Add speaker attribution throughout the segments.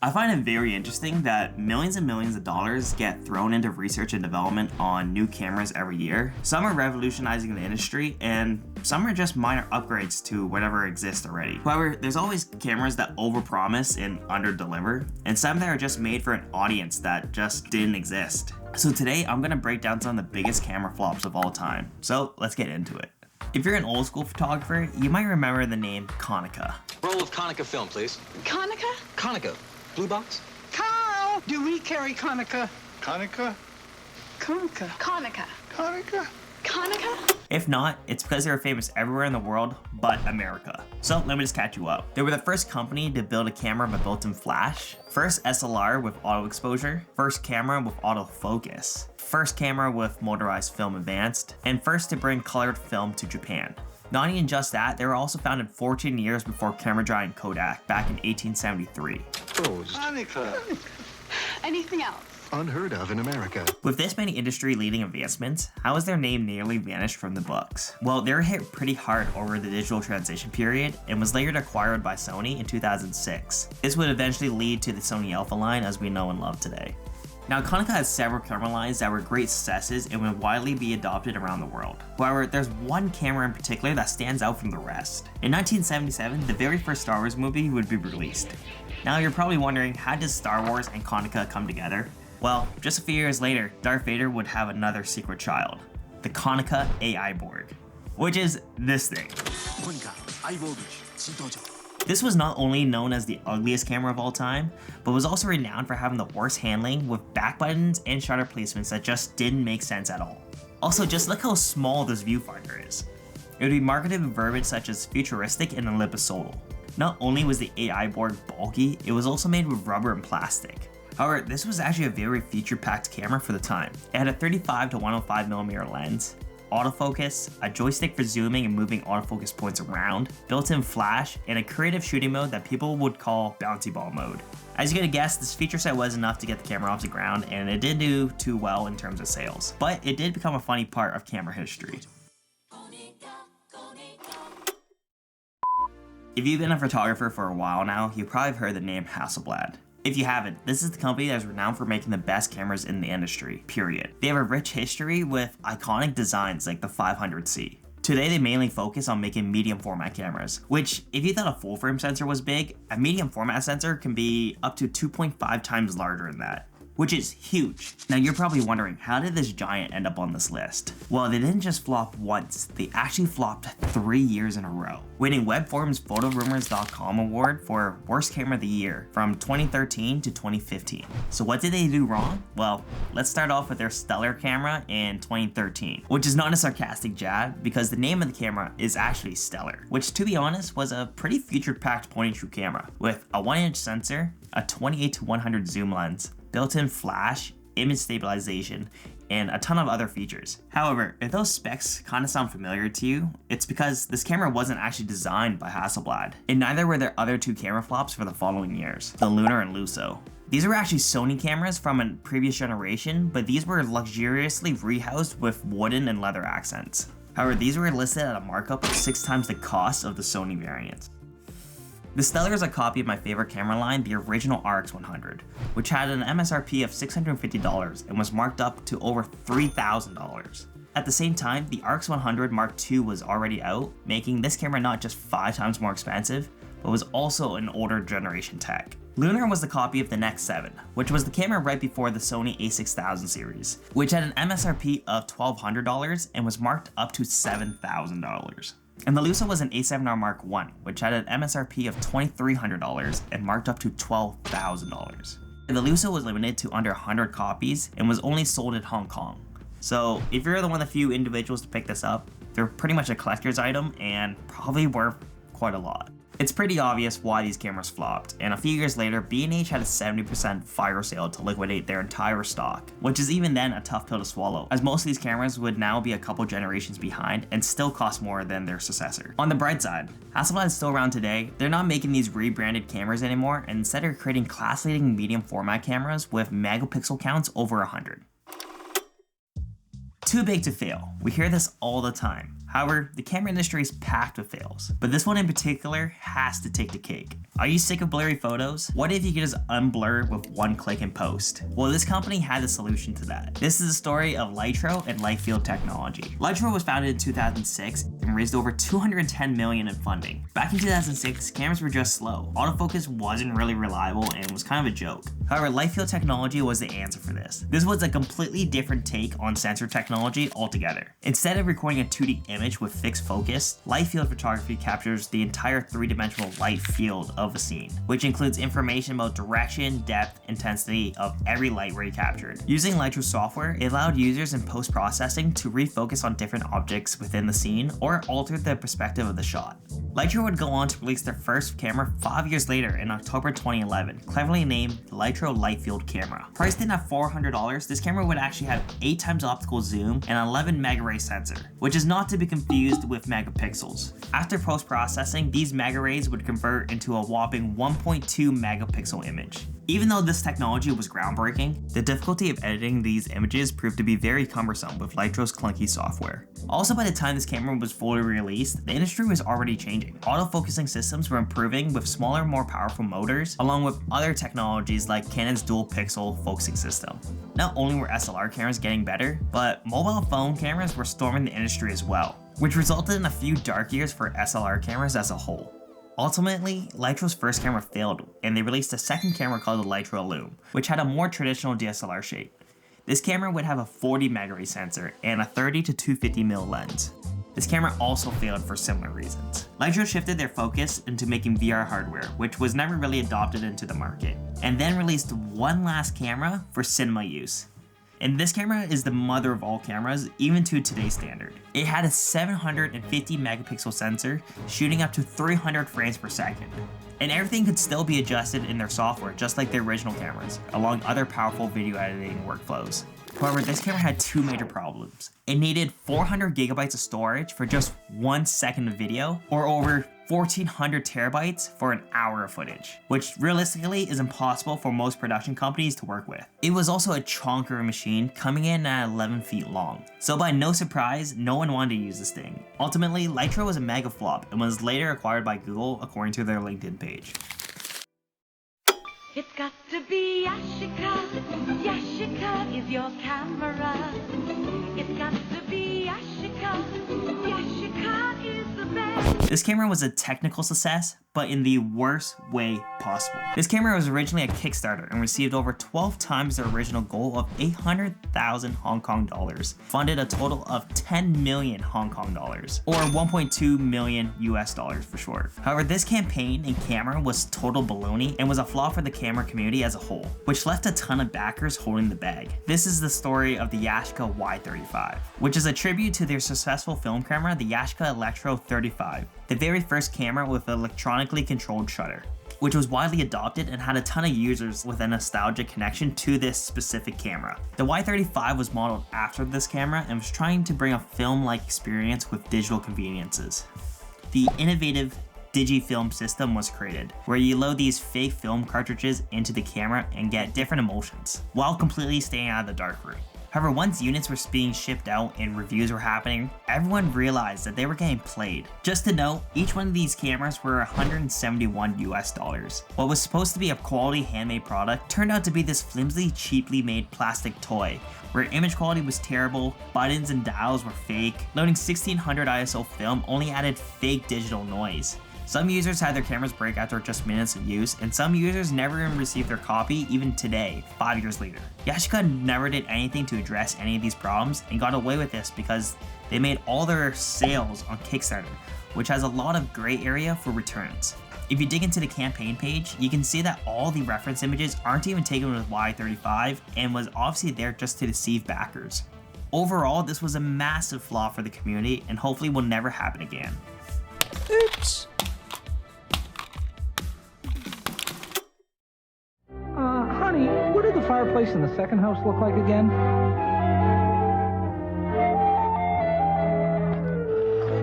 Speaker 1: I find it very interesting that millions and millions of dollars get thrown into research and development on new cameras every year. Some are revolutionizing the industry, and some are just minor upgrades to whatever exists already. However, there's always cameras that overpromise and underdeliver, and some that are just made for an audience that just didn't exist. So today, I'm gonna break down some of the biggest camera flops of all time. So let's get into it. If you're an old school photographer, you might remember the name Konica.
Speaker 2: Roll of Konica film, please.
Speaker 3: Konica?
Speaker 2: Konica. Blue box?
Speaker 3: Carl! Do we carry Konica?
Speaker 4: Konica?
Speaker 3: Konica. Konica.
Speaker 4: Konica?
Speaker 3: Konica?
Speaker 1: If not, it's because they were famous everywhere in the world but America. So let me just catch you up. They were the first company to build a camera with built-in flash, first SLR with auto exposure, first camera with autofocus, first camera with motorized film advanced, and first to bring colored film to Japan. Not even just that, they were also founded 14 years before camera giant Kodak back in 1873.
Speaker 4: Konica.
Speaker 3: Anything else?
Speaker 5: Unheard of in America.
Speaker 1: With this many industry-leading advancements, how has their name nearly vanished from the books? Well, they were hit pretty hard over the digital transition period and was later acquired by Sony in 2006. This would eventually lead to the Sony Alpha line as we know and love today. Now, Konica has several camera lines that were great successes and would widely be adopted around the world. However, there's one camera in particular that stands out from the rest. In 1977, the very first Star Wars movie would be released. Now, you're probably wondering, how does Star Wars and Konica come together? Well, just a few years later, Darth Vader would have another secret child, the Konica AIBorg, which is this thing.
Speaker 5: Konica AIBorg.
Speaker 1: This was not only known as the ugliest camera of all time, but was also renowned for having the worst handling with back buttons and shutter placements that just didn't make sense at all. Also, just look how small this viewfinder is. It would be marketed with verbiage such as futuristic and ellipsoidal. Not only was the AIBorg bulky, it was also made with rubber and plastic. However, this was actually a very feature-packed camera for the time. It had a 35 to 105mm lens, autofocus, a joystick for zooming and moving autofocus points around, built-in flash, and a creative shooting mode that people would call bouncy ball mode. As you could guess, this feature set was enough to get the camera off the ground, and it didn't do too well in terms of sales, but it did become a funny part of camera history. If you've been a photographer for a while now, you've probably heard the name Hasselblad. If you haven't, this is the company that is renowned for making the best cameras in the industry, period. They have a rich history with iconic designs like the 500C. Today they mainly focus on making medium format cameras, which if you thought a full frame sensor was big, a medium format sensor can be up to 2.5 times larger than that, which is huge. Now you're probably wondering, how did this giant end up on this list? Well, they didn't just flop once, they actually flopped 3 years in a row, winning Webforum's PhotoRumors.com award for Worst Camera of the Year from 2013 to 2015. So what did they do wrong? Well, let's start off with their stellar camera in 2013, which is not a sarcastic jab because the name of the camera is actually stellar, which to be honest was a pretty feature-packed point-and-shoot camera with a 1-inch sensor, a 28 to 100 zoom lens, built-in flash, image stabilization, and a ton of other features. However, if those specs kind of sound familiar to you, it's because this camera wasn't actually designed by Hasselblad, and neither were their other two camera flops for the following years, the Lunar and Lusso. These were actually Sony cameras from a previous generation, but these were luxuriously rehoused with wooden and leather accents. However, these were listed at a markup of 6 times the cost of the Sony variants. The Stellar is a copy of my favorite camera line, the original RX100, which had an MSRP of $650 and was marked up to over $3,000. At the same time, the RX100 Mark II was already out, making this camera not just 5 times more expensive, but was also an older generation tech. Lunar was the copy of the Nex 7, which was the camera right before the Sony a6000 series, which had an MSRP of $1,200 and was marked up to $7,000. And the Lusso was an A7R Mark I, which had an MSRP of $2,300 and marked up to $12,000. The Lusso was limited to under 100 copies and was only sold in Hong Kong. So if you're one of the few individuals to pick this up, they're pretty much a collector's item and probably worth quite a lot. It's pretty obvious why these cameras flopped, and a few years later, B&H had a 70% fire sale to liquidate their entire stock, which is even then a tough pill to swallow, as most of these cameras would now be a couple generations behind and still cost more than their successor. On the bright side, Hasselblad is still around today. They're not making these rebranded cameras anymore, and instead are creating class-leading medium format cameras with megapixel counts over 100. Too big to fail. We hear this all the time. However, the camera industry is packed with fails, but this one in particular has to take the cake. Are you sick of blurry photos? What if you could just unblur with one click in post? Well, this company had a solution to that. This is the story of Lytro and light field technology. Lytro was founded in 2006 and raised over $210 million in funding. Back in 2006, cameras were just slow. Autofocus wasn't really reliable and was kind of a joke. However, light field technology was the answer for this. This was a completely different take on sensor technology altogether. Instead of recording a 2D image with fixed focus, light field photography captures the entire three-dimensional light field of a scene, which includes information about direction, depth, intensity of every light ray captured. Using Lytro software, it allowed users in post-processing to refocus on different objects within the scene or alter the perspective of the shot. Lytro would go on to release their first camera 5 years later in October 2011, cleverly named the Lytro Light Field Camera. Priced in at $400, this camera would actually have 8 times optical zoom and 11 megaray sensor, which is not to be confused with megapixels. After post-processing, these megarays would convert into a whopping 1.2 megapixel image. Even though this technology was groundbreaking, the difficulty of editing these images proved to be very cumbersome with Lytro's clunky software. Also, by the time this camera was fully released, the industry was already changing. Autofocusing systems were improving with smaller, more powerful motors, along with other technologies like Canon's dual pixel focusing system. Not only were SLR cameras getting better, but mobile phone cameras were storming the industry as well, which resulted in a few dark years for SLR cameras as a whole. Ultimately, Lytro's first camera failed, and they released a second camera called the Lytro Lume, which had a more traditional DSLR shape. This camera would have a 40 megaray sensor and a 30 to 250mm lens. This camera also failed for similar reasons. Lytro shifted their focus into making VR hardware, which was never really adopted into the market, and then released one last camera for cinema use. And this camera is the mother of all cameras, even to today's standard. It had a 750 megapixel sensor, shooting up to 300 frames per second. And everything could still be adjusted in their software, just like the original cameras, along other powerful video editing workflows. However, this camera had two major problems. It needed 400 gigabytes of storage for just 1 second of video, or over 1400 terabytes for an hour of footage, which realistically is impossible for most production companies to work with. It was also a chonker machine, coming in at 11 feet long. So by no surprise, no one wanted to use this thing. Ultimately, Lytro was a mega flop and was later acquired by Google according to their LinkedIn page.
Speaker 6: It's got to be Yashica. Yashica is your camera. It's got to be Yashica. Yashica is the best.
Speaker 1: This camera was a technical success, but in the worst way possible. This camera was originally a Kickstarter and received over 12 times their original goal of 800,000 Hong Kong dollars, funded a total of 10 million Hong Kong dollars, or 1.2 million US dollars for short. However, this campaign and camera was total baloney and was a flaw for the camera community as a whole, which left a ton of backers holding the bag. This is the story of the Yashica Y35, which is a tribute to their successful film camera, the Yashica Y35, the very first camera with an electronically controlled shutter, which was widely adopted and had a ton of users with a nostalgic connection to this specific camera. The Y35 was modeled after this camera and was trying to bring a film-like experience with digital conveniences. The innovative Digifilm system was created, where you load these fake film cartridges into the camera and get different emotions, while completely staying out of the darkroom. However, once units were being shipped out and reviews were happening, everyone realized that they were getting played. Just to note, each one of these cameras were 171 US dollars. What was supposed to be a quality handmade product turned out to be this flimsy, cheaply made plastic toy, where image quality was terrible, buttons and dials were fake, loading 1600 ISO film only added fake digital noise. Some users had their cameras break after just minutes of use, and some users never even received their copy even today, 5 years later. Yashica never did anything to address any of these problems and got away with this because they made all their sales on Kickstarter, which has a lot of gray area for returns. If you dig into the campaign page, you can see that all the reference images aren't even taken with Y35 and was obviously there just to deceive backers. Overall, this was a massive flaw for the community and hopefully will never happen again.
Speaker 7: Oops.
Speaker 8: Honey, what did the fireplace in the second house look like again?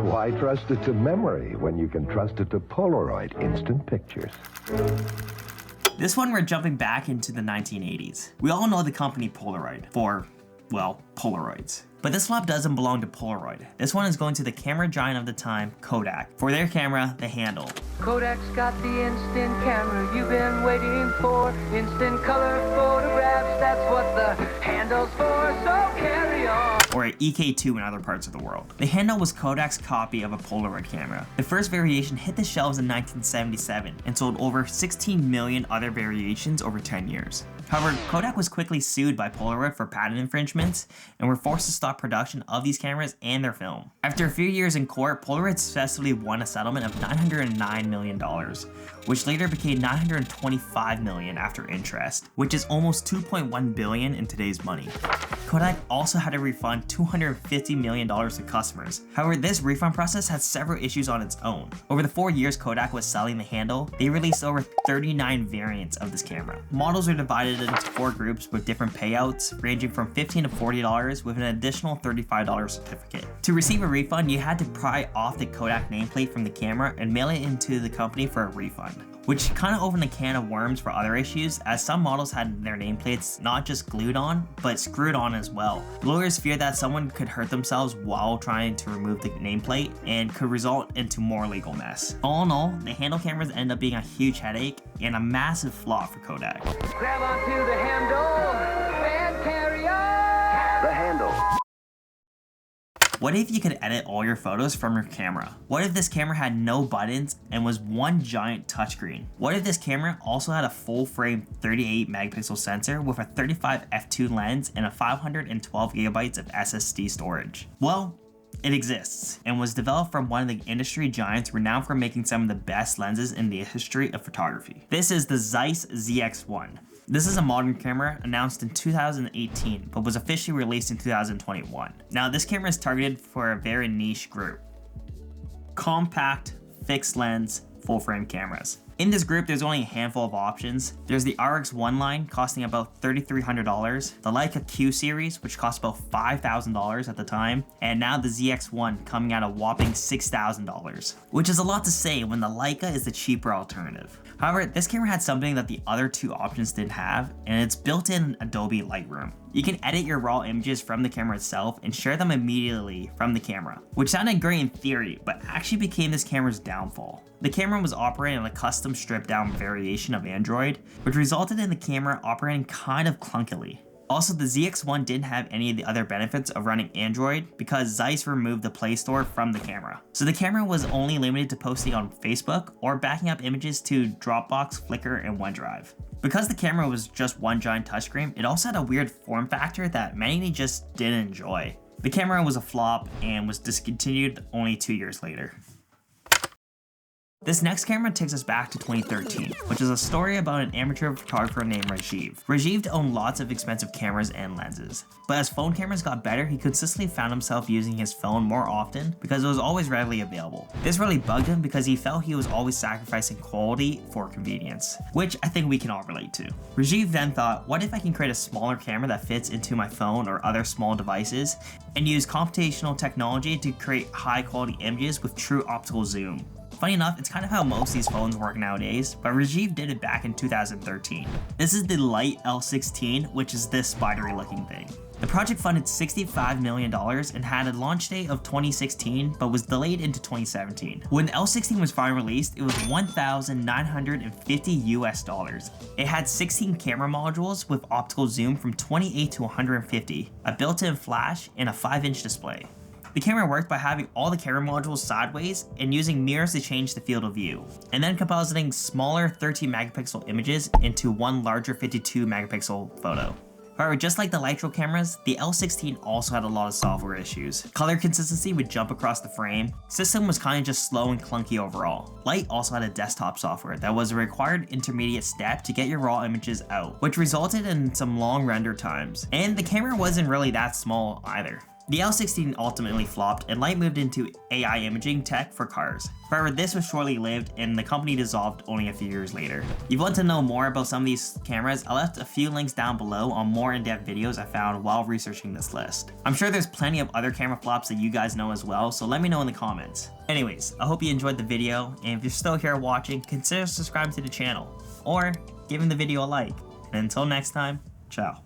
Speaker 9: Why trust it to memory when you can trust it to Polaroid instant pictures?
Speaker 1: This one we're jumping back into the 1980s. We all know the company Polaroid for well, Polaroids. But this flop doesn't belong to Polaroid. This one is going to the camera giant of the time, Kodak, for their camera, the handle.
Speaker 10: Kodak's got the instant camera you've been waiting for. Instant color photographs, that's what the handle's for, so carry on.
Speaker 1: Or EK2 in other parts of the world. The handle was Kodak's copy of a Polaroid camera. The first variation hit the shelves in 1977 and sold over 16 million other variations over 10 years. However, Kodak was quickly sued by Polaroid for patent infringements and were forced to stop production of these cameras and their film. After a few years in court, Polaroid successfully won a settlement of $909 million, which later became $925 million after interest, which is almost $2.1 billion in today's money. Kodak also had to refund $250 million to customers. However, this refund process had several issues on its own. Over the 4 years Kodak was selling the handle, they released over 39 variants of this camera. Models are divided into 4 groups with different payouts, ranging from $15 to $40 with an additional $35 certificate. To receive a refund, you had to pry off the Kodak nameplate from the camera and mail it into the company for a refund, which kind of opened a can of worms for other issues, as some models had their nameplates not just glued on, but screwed on as well. Lawyers feared that someone could hurt themselves while trying to remove the nameplate and could result into more legal mess. All in all, the handle cameras end up being a huge headache and a massive flop for Kodak.
Speaker 10: Grab onto the handle and carry on.
Speaker 9: The handle.
Speaker 1: What if you could edit all your photos from your camera? What if this camera had no buttons and was one giant touchscreen? What if this camera also had a full frame 38 megapixel sensor with a 35 f2 lens and a 512 gigabytes of SSD storage? Well, it exists and was developed from one of the industry giants renowned for making some of the best lenses in the history of photography. This is the Zeiss ZX1. This is a modern camera announced in 2018, but was officially released in 2021. Now, this camera is targeted for a very niche group: compact, fixed lens, full frame cameras. In this group, there's only a handful of options. There's the RX1 line costing about $3,300, the Leica Q series, which cost about $5,000 at the time, and now the ZX1 coming at a whopping $6,000, which is a lot to say when the Leica is the cheaper alternative. However, this camera had something that the other 2 options didn't have, and it's built-in Adobe Lightroom. You can edit your raw images from the camera itself and share them immediately from the camera, which sounded great in theory, but actually became this camera's downfall. The camera was operating on a custom stripped down variation of Android, which resulted in the camera operating kind of clunkily. Also, the ZX1 didn't have any of the other benefits of running Android because Zeiss removed the Play Store from the camera. So the camera was only limited to posting on Facebook or backing up images to Dropbox, Flickr, and OneDrive. Because the camera was just one giant touchscreen, it also had a weird form factor that many just didn't enjoy. The camera was a flop and was discontinued only 2 years later. This next camera takes us back to 2013, which is a story about an amateur photographer named Rajiv. Rajiv owned lots of expensive cameras and lenses, but as phone cameras got better, he consistently found himself using his phone more often because it was always readily available. This really bugged him because he felt he was always sacrificing quality for convenience, which I think we can all relate to. Rajiv then thought, what if I can create a smaller camera that fits into my phone or other small devices and use computational technology to create high quality images with true optical zoom? Funny enough, it's kind of how most of these phones work nowadays, but Rajiv did it back in 2013. This is the Light L16, which is this spidery looking thing. The project funded $65 million and had a launch date of 2016, but was delayed into 2017. When the L16 was finally released, it was $1,950 US. It had 16 camera modules with optical zoom from 28 to 150, a built-in flash, and a 5-inch display. The camera worked by having all the camera modules sideways and using mirrors to change the field of view, and then compositing smaller 13 megapixel images into one larger 52 megapixel photo. However, just like the Lytro cameras, the L16 also had a lot of software issues. Color consistency would jump across the frame, system was kind of just slow and clunky overall. Light also had a desktop software that was a required intermediate step to get your raw images out, which resulted in some long render times, and the camera wasn't really that small either. The L16 ultimately flopped and Light moved into AI imaging tech for cars. However, this was shortly lived and the company dissolved only a few years later. If you want to know more about some of these cameras, I left a few links down below on more in-depth videos I found while researching this list. I'm sure there's plenty of other camera flops that you guys know as well, so let me know in the comments. Anyways, I hope you enjoyed the video, and if you're still here watching, consider subscribing to the channel or giving the video a like. And until next time, ciao.